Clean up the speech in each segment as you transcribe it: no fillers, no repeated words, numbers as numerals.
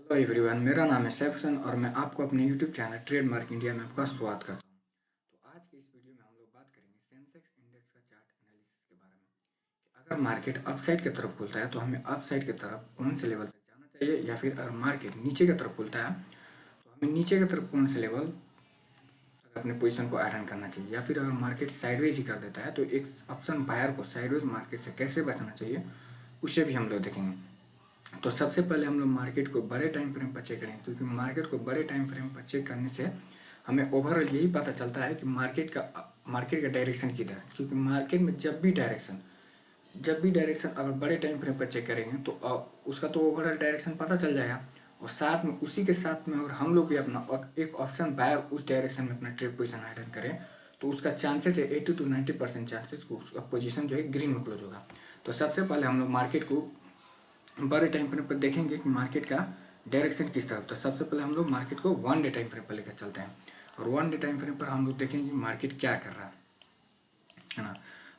Hello everyone, मेरा नाम है सैफ हुसैन और मैं आपको अपने यूट्यूब चैनल ट्रेडमार्क इंडिया में आपका स्वागत करता हूं। तो आज की इस वीडियो में हम लोग बात करेंगे सेंसेक्स इंडेक्स का चार्ट एनालिसिस के बारे में कि अगर मार्केट अपसाइड की तरफ खुलता है तो हमें अपसाइड की तरफ कौन से लेवल तक जाना चाहिए, या फिर अगर मार्केट नीचे की तरफ खुलता है तो हमें नीचे की तरफ कौन से लेवल तक अपने पोजीशन को आयरन करना चाहिए, या फिर अगर मार्केट साइडवेज ही कर देता है तो एक ऑप्शन बायर को साइडवेज मार्केट से कैसे बचना चाहिए उसे भी हम लोग देखेंगे। तो सबसे पहले हम लोग मार्केट को बड़े टाइम फ्रेम पर चेक करें, क्योंकि मार्केट को बड़े टाइम फ्रेम पर चेक करने से हमें ओवरऑल यही पता चलता है कि मार्केट का डायरेक्शन किधर है। क्योंकि मार्केट में जब भी डायरेक्शन अगर बड़े टाइम फ्रेम पर चेक करेंगे तो उसका तो ओवरऑल डायरेक्शन पता चल जाएगा। और साथ में उसी के साथ में अगर हम लोग भी अपना एक ऑप्शन बायर उस डायरेक्शन में अपना ट्रेड पोजीशन आइडन करें तो उसका चांसेस है 80 to 90% चांसेस को उसका पोजीशन जो है ग्रीन में क्लोज होगा। तो सबसे पहले हम लोग मार्केट को बड़े टाइम फ्रेम पर देखेंगे कि मार्केट का डायरेक्शन किस तरफ। तो सबसे पहले हम लोग मार्केट को 1 डे टाइम फ्रेम पर लेकर चलते हैं और 1 डे टाइम फ्रेम पर हम लोग देखेंगे मार्केट क्या कर रहा है ना।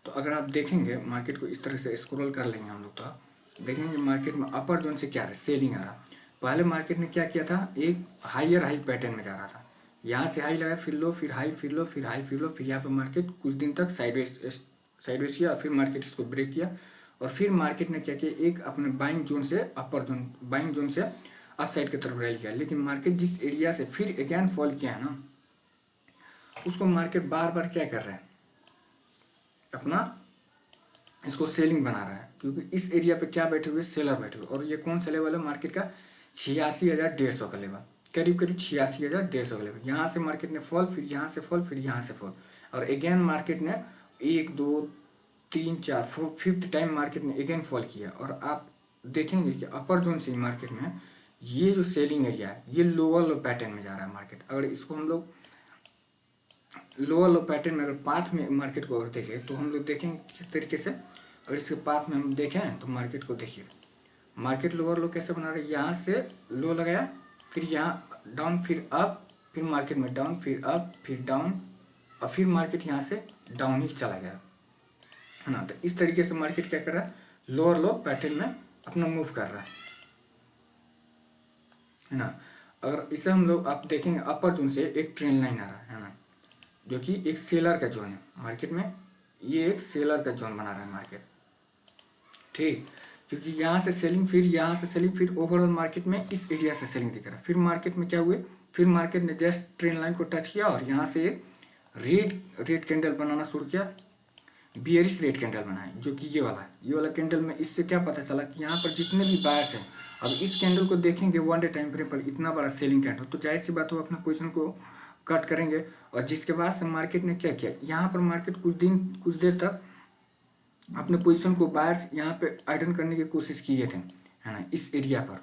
तो अगर आप देखेंगे मार्केट को इस तरह से स्क्रॉल कर लेंगे हम लोग तो देखेंगे मार्केट में अपर जोन से क्या रहा है, सेलिंग आ रहा। पहले मार्केट ने क्या किया था, एक हाइयर हाई पैटर्न में जा रहा था। यहाँ से हाई लगाया, फिर लो, फिर हाई, फिर लो, फिर हाई, फिर लो, फिर यहाँ पर मार्केट कुछ दिन तक साइडवेज किया और फिर मार्केट इसको ब्रेक किया। और फिर मार्केट ने क्या किया, एक अपने बाइंग जोन से बाइंग जोन से अप साइड की तरफ रैली किया। लेकिन मार्केट जिस एरिया से फिर अगेन फॉल किया है ना, उसको मार्केट बार बार क्या कर रहा है, अपना इसको सेलिंग बना रहा है। क्योंकि इस एरिया पे क्या बैठे हुए, सेलर बैठे हुए। और ये कौन सा लेवल है मार्केट का, 86,150 का लेवल, करीब करीब 86,150 का लेवल। यहाँ से मार्केट ने फॉल, फिर यहाँ से फॉल, फिर यहाँ से फॉल, और अगेन मार्केट ने 1 2 3 4 फिफ्थ टाइम मार्केट ने अगेन फॉल किया। और आप देखेंगे कि अपर जोन से मार्केट में ये जो सेलिंग एरिया है ये लोअर लो पैटर्न में जा रहा है मार्केट। अगर इसको हम लोग लोअर लो पैटर्न में अगर पाथ में मार्केट को अगर देखें तो हम लोग देखेंगे किस तरीके से। अगर इसके पाथ में हम देखें तो मार्केट को देखिए, मार्केट लोअर लो कैसे बना रहा है, यहाँ से लो लगाया, फिर यहाँ डाउन, फिर अप, फिर मार्केट में डाउन, फिर अप, फिर डाउन, और फिर मार्केट यहाँ से डाउन ही चला गया है ना। तो इस तरीके से मार्केट क्या कर रहा है, लोअर लो पैटर्न में अपना मूव कर रहा है ना। अगर इसे हम लोग आप देखेंगे अपर जोन से एक ट्रेंड लाइन आ रहा है ना, जो कि एक सेलर का जोन है मार्केट में। ये एक सेलर का जोन बना रहा है मार्केट, ठीक। क्योंकि यहाँ से सेलिंग, फिर यहाँ से सेलिंग, फिर ओवरऑल मार्केट में इस एरिया से सेलिंग दिख रहा है। फिर मार्केट में क्या हुए, फिर मार्केट ने जस्ट ट्रेंड लाइन को टच किया और यहाँ से एक रेड कैंडल बनाना शुरू किया, बियरिश रेड कैंडल बनाए, जो कि ये वाला कैंडल में। इससे क्या पता चला कि यहाँ पर जितने भी बायर्स हैं, अब इस कैंडल को देखेंगे 1 डे टाइम फ्रेम पर, इतना बड़ा सेलिंग कैंडल, तो जाहिर सी बात हो अपने पोजीशन को कट करेंगे। और जिसके बाद से मार्केट ने क्या किया, यहाँ पर मार्केट कुछ देर तक अपने पोजीशन को बायर्स यहाँ पे आइडन करने की कोशिश किए थे, है ना। इस एरिया पर,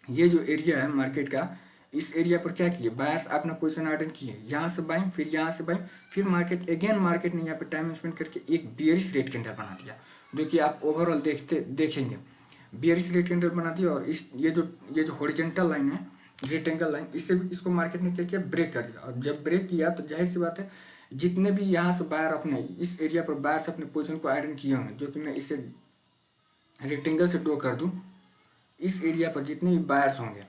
ये जो एरिया है मार्केट का, इस एरिया पर क्या किए, बायर्स अपना पोजीशन आइडन किए, यहाँ से बाइंग, फिर यहाँ से बाइंग, फिर मार्केट ने यहाँ पे टाइम स्पेंड करके एक बियरिश रेड कैंडल बना दिया, जो कि आप ओवरऑल देखेंगे बियरिश रेड कैंडल बना दिया। और इस ये जो हॉरिजॉन्टल लाइन है, रेक्टेंगल लाइन, इसको मार्केट ने क्या किया, ब्रेक कर दिया। और जब ब्रेक किया तो जाहिर सी बात है जितने भी यहाँ से बायर अपने इस एरिया पर बायर्स अपने पोजीशन को आइडन किए होंगे, जो कि मैं इसे रेक्टेंगल से ड्रॉ कर दूं, इस एरिया पर जितने भी बायर्स होंगे,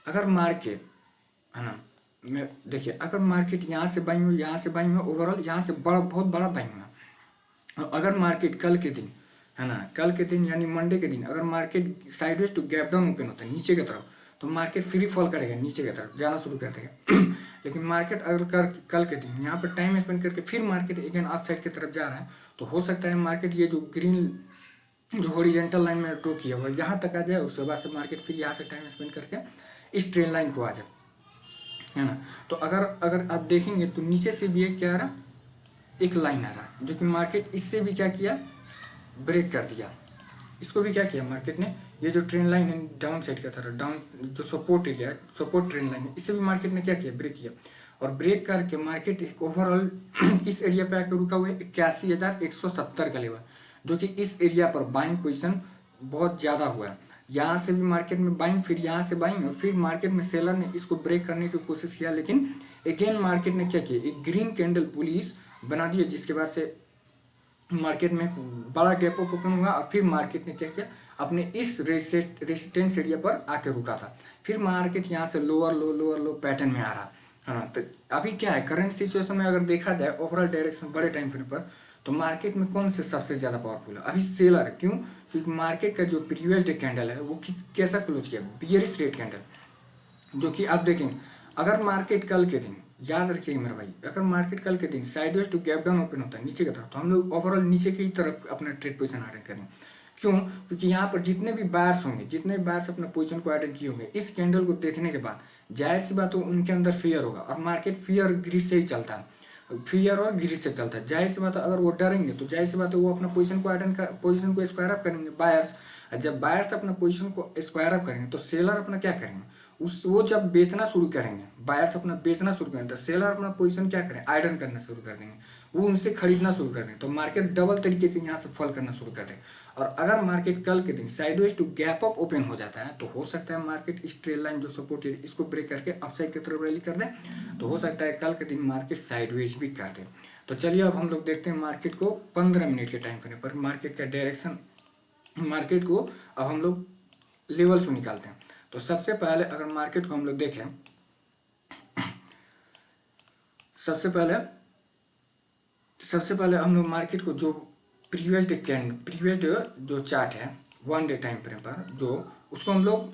अगर मार्केट, है ना, मैं देखिए अगर मार्केट यहाँ से बाइंग हुई, यहाँ से बाइंग हुआ, ओवरऑल यहाँ से बहुत बड़ा बाइंग हुआ। और अगर मार्केट कल के दिन, है ना, कल के दिन यानी मंडे के दिन अगर market sideways to gap down open होता है नीचे की तरफ, तो मार्केट फ्री फॉल करेगा, नीचे की तरफ जाना शुरू कर देगा। लेकिन मार्केट अगर कल के दिन यहाँ पर टाइम स्पेंड करके फिर मार्केट अगेन अप साइड की तरफ जा रहा है, तो हो सकता है मार्केट ये जो हॉरिजॉन्टल लाइन में ड्रॉ किया हुआ यहाँ तक आ जाए, उसके बाद से मार्केट फिर यहाँ से टाइम स्पेंड करके इस ट्रेंड लाइन को आ जाए, है ना। तो अगर आप देखेंगे तो नीचे से भी एक क्या आ रहा, एक लाइन आ रहा, जो कि मार्केट इससे भी क्या किया, ब्रेक कर दिया। इसको भी क्या किया मार्केट ने, ये जो ट्रेंड लाइन है डाउन साइड का तरफ, डाउन जो सपोर्ट एरिया है, सपोर्ट ट्रेंड लाइन है, इसे भी मार्केट ने क्या किया, ब्रेक किया। और ब्रेक करके मार्केट एक ओवरऑल इस एरिया पे आकर रुका हुआ है 81,170 का लेवल, जो कि इस एरिया पर बाइंग पोजीशन बहुत ज़्यादा हुआ है। यहाँ से भी मार्केट में बाइंग, फिर यहाँ से बाइंग, और फिर मार्केट में सेलर ने इसको ब्रेक करने की कोशिश किया, लेकिन अगेन मार्केट ने क्या किया, एक ग्रीन कैंडल पुलिस बना दिया, जिसके बाद से मार्केट में बड़ा गैप अप ओपन हुआ। और फिर मार्केट ने क्या किया, अपने इस रेसिस्टेंस एरिया पर आके रुका था। फिर मार्केट यहाँ से लोअर लो पैटर्न में आ रहा है ना। तो अभी क्या है करंट सिचुएशन में, अगर देखा जाए ओवरऑल डायरेक्शन बड़े टाइम फ्रेम पर, तो मार्केट में कौन से सबसे ज़्यादा पावरफुल है? अभी सेलर है। क्यों? क्योंकि मार्केट का जो प्रीवियस डे कैंडल है वो कैसा क्लोज किया? बियरिश रेट कैंडल, जो कि आप देखेंगे अगर मार्केट कल के दिन, याद रखिएगा मेरे भाई, अगर मार्केट कल के दिन sideways to gap down open होता है नीचे की तरफ, तो हम लोग ओवरऑल नीचे की तरफ अपना ट्रेड पोजीशन अटेंड करेंगे। क्यों? क्योंकि यहाँ पर जितने भी बायर्स होंगे, जितने भी बायर्स अपना पोजीशन को अटेंड किए होंगे, इस कैंडल को देखने के बाद जाहिर सी बात हो उनके अंदर फियर होगा, और मार्केट फियर ग्रिड से ही चलता है, फियर और ग्रिड से चलता है। जाहिर सी बात है अगर वो डरेंगे तो जाहिर सी बात है वो अपना पोजीशन को अटेंड कर, पोजीशन को स्क्वायर अप करेंगे बायर्स। जब बायर्स अपना पोजीशन को स्क्वायर अप करेंगे तो सेलर अपना क्या करेंगे? वो जब बेचना शुरू करेंगे, बायर्स अपना बेचना शुरू करेंगे, तो सेलर अपना पोजीशन क्या करें? आइडन करना शुरू कर देंगे, वो उनसे खरीदना शुरू कर देंगे, तो मार्केट डबल तरीके से यहाँ से फॉल करना शुरू कर देंगे। और अगर मार्केट कल के दिन sideways to gap up open हो जाता है, तो हो सकता है मार्केट इस ट्रेल लाइन जो सपोर्ट है इसको ब्रेक करके अपसाइड की तरफ रैली कर दे, तो हो सकता है कल के दिन मार्केट साइडवेज भी कर दे। तो चलिए अब हम लोग देखते हैं मार्केट को 15 मिनट के टाइम फ्रेम पर, मार्केट का डायरेक्शन, मार्केट को अब हम लोग लेवल से निकालते हैं। तो सबसे पहले अगर मार्केट को हम लोग देखें, सबसे पहले हम लोग मार्केट को जो प्रीवियस डे जो चार्ट है 1 डे टाइम फ्रेम पर, जो उसको हम लोग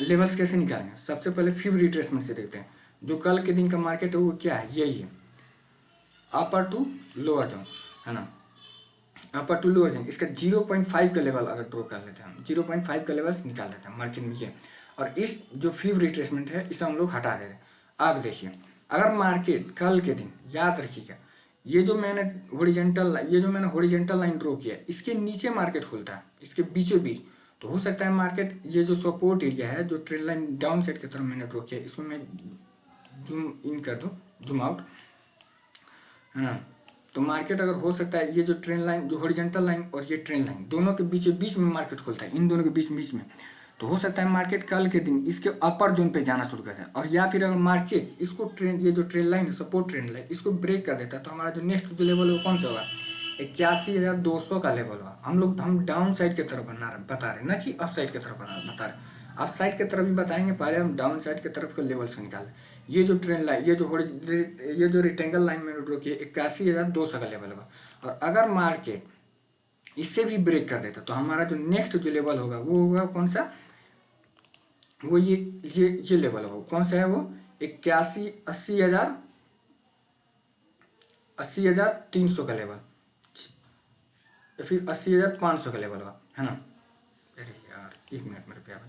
लेवल्स कैसे निकालेंगे? सबसे पहले फिब रिट्रेसमेंट से देखते हैं। जो कल के दिन का मार्केट है वो क्या है? यही है, अपर टू लोअर जोन, है ना, अपर टू लोअर जोन। इसका 0.5 का लेवल अगर ड्रॉ कर लेते हैं हम, 0.5 का लेवल निकाल लेते हैं मार्केट में ये, और इस जो फिब रिट्रेसमेंट है इसे हम लोग हटा देते हैं। अब देखिए अगर मार्केट कल के दिन, याद रखिएगा ये जो मैंने हॉरिजॉन्टल लाइन ड्रॉ किया है इसके नीचे मार्केट खुलता है, इसके बीचों बीच, तो हो सकता है मार्केट ये जो सपोर्ट एरिया है, जो ट्रेंड लाइन डाउन साइड की तरफ मैंने ड्रॉ किया, इसको मैं जूम इन कर दूँ, जूम आउट, है ना। तो मार्केट अगर हो सकता है ये जो ट्रेंड लाइन, जो हॉरिजॉन्टल लाइन और ये ट्रेंड लाइन दोनों के बीच में मार्केट खुलता है, इन दोनों के बीच में, तो हो सकता है मार्केट कल के दिन इसके अपर जोन पे जाना शुरू कर दे, और या फिर अगर मार्केट इसको ट्रेंड, ये जो ट्रेंड लाइन है सपोर्ट ट्रेंड लाइन, इसको ब्रेक कर देता है, तो हमारा जो नेक्स्ट जो लेवल है वो कौन सा होगा? 81,200 का लेवल होगा। हम डाउन साइड की तरफ बता रहे, ना कि अप साइड की तरफ बता रहे। अप साइड की तरफ भी बताएंगे, पहले हम डाउन साइड की तरफ के लेवल से निकालें। ये जो ट्रेंड लाइन, ये जो रेक्टेंगल लाइन मैंने ड्रॉ किया 81,200 का लेवल होगा, और अगर मार्केट इससे भी ब्रेक कर देता तो हमारा जो नेक्स्ट जो लेवल होगा वो होगा कौन सा? वो ये लेवल होगा, कौन सा है वो? 80,300 का लेवल, या फिर 80,500 का लेवल होगा, है ना। अरे यार एक मिनट मेरे प्यार,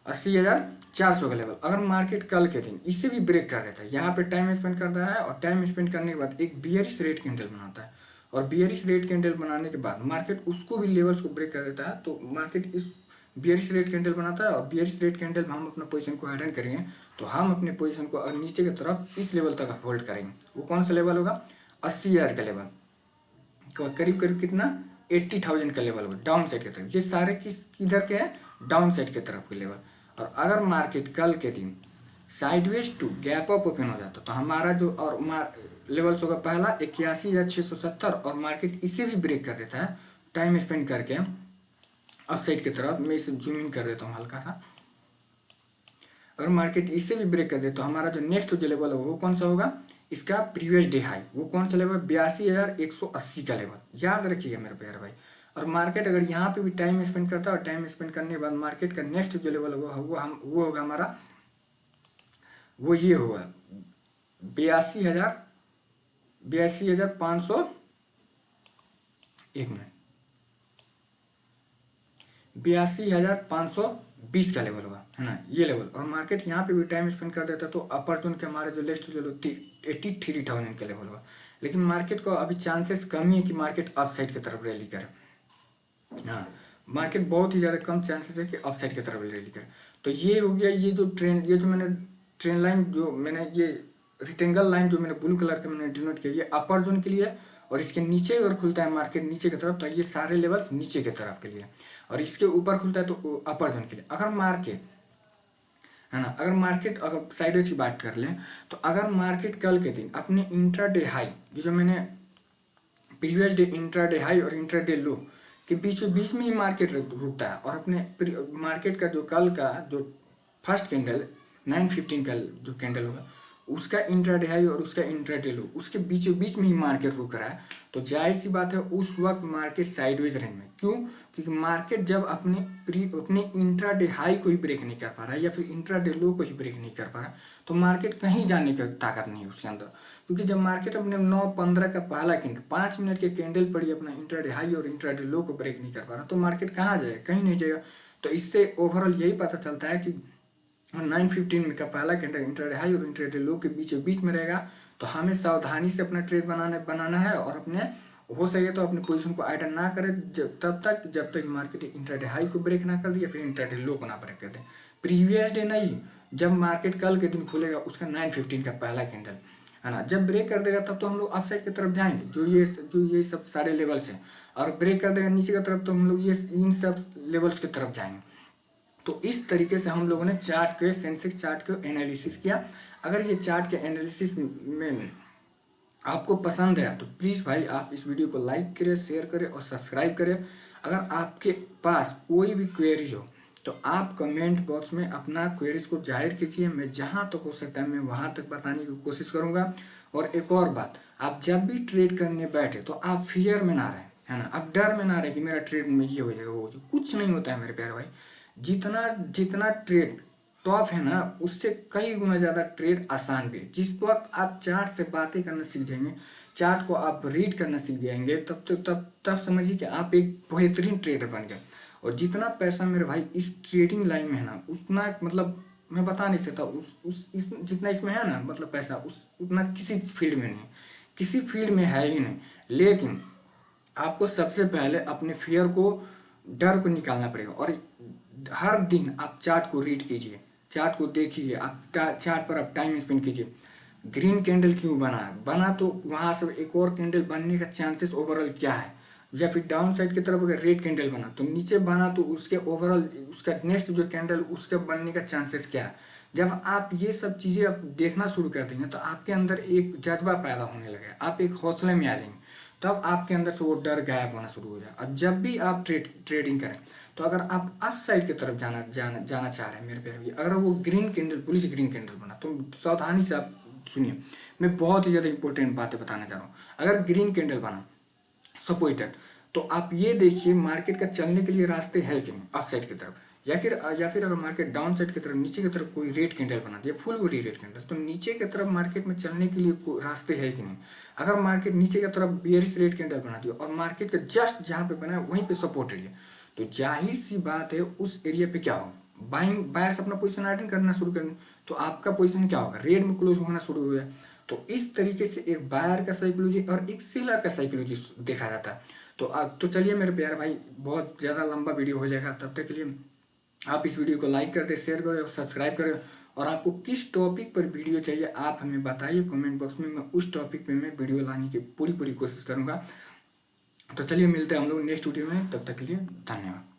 80,400 का लेवल। अगर मार्केट कल के दिन इसे भी ब्रेक कर देता है, यहाँ पे टाइम स्पेंड करता है, और टाइम स्पेंड करने के बाद एक बियरिश रेट कैंडल बनाता है, और बियरिश रेट कैंडल बनाने के बाद मार्केट उसको भी लेवल्स को ब्रेक कर देता है, तो मार्केट इस बियरिश रेट कैंडल बनाता है, और बियरिश रेट कैंडल में हम अपना पोजीशन को अटेंड करेंगे, तो हम अपने पोजीशन को नीचे की तरफ इस लेवल तक होल्ड करेंगे। वो कौन सा लेवल होगा? 80,000 का लेवल, करीब करीब कितना? 80,000 का लेवल होगा डाउन साइड की तरफ। ये सारे किधर के हैं? डाउन साइड की तरफ के लेवल। और अगर मार्केट कल के दिन sideways to gap up open हो जाता तो हमारा जो और लेवल्स होगा, पहला 81,670, और मार्केट इसे भी ब्रेक कर देता है टाइम स्पेंड करके अप साइड की तरफ। मैं इसे जूम इन कर देता हूँ हल्का सा। अगर मार्केट इससे भी ब्रेक कर दे तो हमारा जो नेक्स्ट जो लेवल है वो कौन सा होगा? इसका प्रीवियस डे हाई, वो कौन सा लेवल? 82,180 का लेवल, याद रखिएगा मेरे प्यारे भाई। और मार्केट अगर यहाँ पे भी टाइम स्पेंड करता है, और टाइम स्पेंड करने के बाद मार्केट का नेक्स्ट जो लेवल होगा वो होगा हमारा, वो ये होगा 82,500, एक मिनट, 82,520 का लेवल होगा, है ना, ये लेवल। और मार्केट यहाँ पे भी टाइम स्पेंड कर देता तो अपर जोन के हमारे जो नेक्स्ट जो 83,000 का लेवल होगा। लेकिन मार्केट को अभी चांसेस कम ही है कि मार्केट अप साइड की तरफ रैली करे। हाँ, मार्केट बहुत ही ज़्यादा कम चांसेस है कि अप साइड की तरफ रैली करे। तो ये हो गया, ये जो मैंने ट्रेंड लाइन, जो मैंने ये रेक्टेंगल लाइन जो मैंने ब्लू कलर का मैंने डिनोट किया, ये अपर जोन के लिए, और इसके नीचे अगर खुलता है मार्केट नीचे की तरफ तो ये सारे लेवल्स नीचे की तरफ के लिए, और इसके ऊपर खुलता है तो अपर जोन के लिए। अगर मार्केट, है ना, अगर मार्केट अगर साइडवेज की बात कर लें, तो अगर मार्केट कल के दिन अपने इंट्राडे हाई, ये जो मैंने प्रीवियस डे इंट्राडे हाई और इंट्राडे लो, कि बीचों बीच में ही मार्केट रुकता है और अपने मार्केट का जो कल का जो फर्स्ट कैंडल 9:15 का जो कैंडल होगा उसका इंट्राडे हाई और उसका इंट्राडे लो उसके बीचों बीच में ही मार्केट रुक रहा है, तो जाहिर सी बात है उस वक्त मार्केट साइडवेज रेंज में। क्यों? क्योंकि मार्केट जब अपने इंट्राडे हाई को ही ब्रेक नहीं कर पा रहा है या फिर इंट्राडे लो को ही ब्रेक नहीं कर पा रहा, तो मार्केट कहीं जाने की ताकत नहीं है उसके अंदर। क्योंकि जब मार्केट अपने 9:15 का पहला कैंडल 5 मिनट के कैंडल पर ही अपना इंट्राडे हाई और इंट्राडे लो को ब्रेक नहीं कर पा रहा, तो मार्केट कहाँ जाएगा? कहीं नहीं जाएगा। तो इससे ओवरऑल यही पता चलता है कि 9:15 का पहला कैंडल इंट्राडे हाई और इंट्राडे लो के बीच में रहेगा, तो हमें सावधानी से अपना ट्रेड बनाना है और अपने हो सके तो अपनी पोजीशन को आइडल ना करें जब तक मार्केट इंट्राडे हाई को ब्रेक ना कर दे या फिर इंट्राडे लो को ना ब्रेक कर दे। प्रीवियस डे नहीं, जब मार्केट कल के दिन खुलेगा उसका 9:15 का पहला कैंडल है ना, जब ब्रेक कर देगा तब तो हम लोग अपसाइड की तरफ जाएंगे, जो ये सब सारे लेवल्स हैं। और ब्रेक कर देगा नीचे की तरफ तो हम लोग ये इन सब लेवल्स की तरफ जाएंगे। तो इस तरीके से हम लोगों ने चार्ट के सेंसेक्स चार्ट को एनालिसिस किया। अगर ये चार्ट के एनालिसिस में आपको पसंद है तो प्लीज़ भाई आप इस वीडियो को लाइक करें, शेयर करें और सब्सक्राइब करें। अगर आपके पास कोई भी क्वेरीज हो तो आप कमेंट बॉक्स में अपना क्वेरीज को जाहिर कीजिए। मैं जहाँ तक हो सकता है मैं वहाँ तक बताने की कोशिश करूँगा। और एक और बात, आप जब भी ट्रेड करने बैठे तो आप फियर में ना रहें, है ना, आप डर में ना रहे कि मेरा ट्रेड में ये हो जाएगा वो हो जाएगा। कुछ नहीं होता है मेरे प्यारे भाई। जितना ट्रेड टॉप है ना उससे कई गुना ज़्यादा ट्रेड आसान भी है। जिस वक्त आप चार्ट से बातें करना सीख जाएंगे, चार्ट को आप रीड करना सीख जाएंगे, तब समझिए कि आप एक बेहतरीन ट्रेडर बन गए। और जितना पैसा मेरे भाई इस ट्रेडिंग लाइन में है ना उतना मतलब मैं बता नहीं सकता जितना इसमें है ना मतलब पैसा उतना किसी फील्ड में नहीं, किसी फील्ड में है ही नहीं। लेकिन आपको सबसे पहले अपने फियर को, डर को निकालना पड़ेगा। और हर दिन आप चार्ट को रीड कीजिए, चार्ट को देखिए, आप चार्ट पर आप टाइम स्पेंड कीजिए। ग्रीन कैंडल क्यों बना तो वहाँ से एक और कैंडल बनने का चांसेस ओवरऑल क्या है, या फिर डाउन साइड की तरफ अगर रेड कैंडल बना तो नीचे बना तो उसके ओवरऑल उसका नेक्स्ट जो कैंडल उसके बनने का चांसेस क्या है। जब आप ये सब चीज़ें आप देखना शुरू कर देंगे तो आपके अंदर एक जज्बा पैदा होने लगेगा, आप एक हौसले में आ जाएंगे, तब आपके अंदर से वो डर गायब होना शुरू हो जाए। अब जब भी आप ट्रेडिंग करें तो अगर आप अप साइड की तरफ जाना चाह रहे हैं मेरे प्यारे भैया, अगर वो green candle police green candle बना तो सावधानी से आप सुनिए, मैं बहुत ही ज़्यादा इंपॉर्टेंट बातें बताना चाह रहा हूँ। अगर ग्रीन कैंडल बना सपोर्टेड तो आप ये देखिए मार्केट का चलने के लिए रास्ते है कि नहीं अप साइड की तरफ, या फिर अगर मार्केट डाउन साइड की तरफ नीचे की तरफ कोई रेड कैंडल बना दिया फुल बॉडी रेड कैंडल, तो नीचे की तरफ मार्केट में चलने के लिए कोई रास्ते है कि नहीं। अगर मार्केट नीचे की तरफ बेयरिश रेड कैंडल बना दिया और मार्केट का जस्ट जहाँ पे बना है वहीं पे सपोर्ट एरिया, तो जाहिर सी बात है उस एरिया पे क्या होगा, बायर्स अपना पोजीशन आइडन करना शुरू कर दें, तो आपका पोजीशन क्या होगा, रेड में क्लोज होना शुरू हो गया। तो इस तरीके से एक बायर का साइकोलॉजी और एक सेलर का साइकोलॉजी देखा जाता है। तो चलिए मेरे प्यारे भाई, बहुत ज़्यादा लंबा वीडियो हो जाएगा, तब तक के लिए आप इस वीडियो को लाइक कर दें, शेयर करें और सब्सक्राइब करें। और आपको किस टॉपिक पर वीडियो चाहिए आप हमें बताइए कमेंट बॉक्स में, मैं उस टॉपिक पे मैं वीडियो लाने की पूरी कोशिश करूँगा। तो चलिए मिलते हैं हम लोग नेक्स्ट वीडियो में, तब तक के लिए धन्यवाद।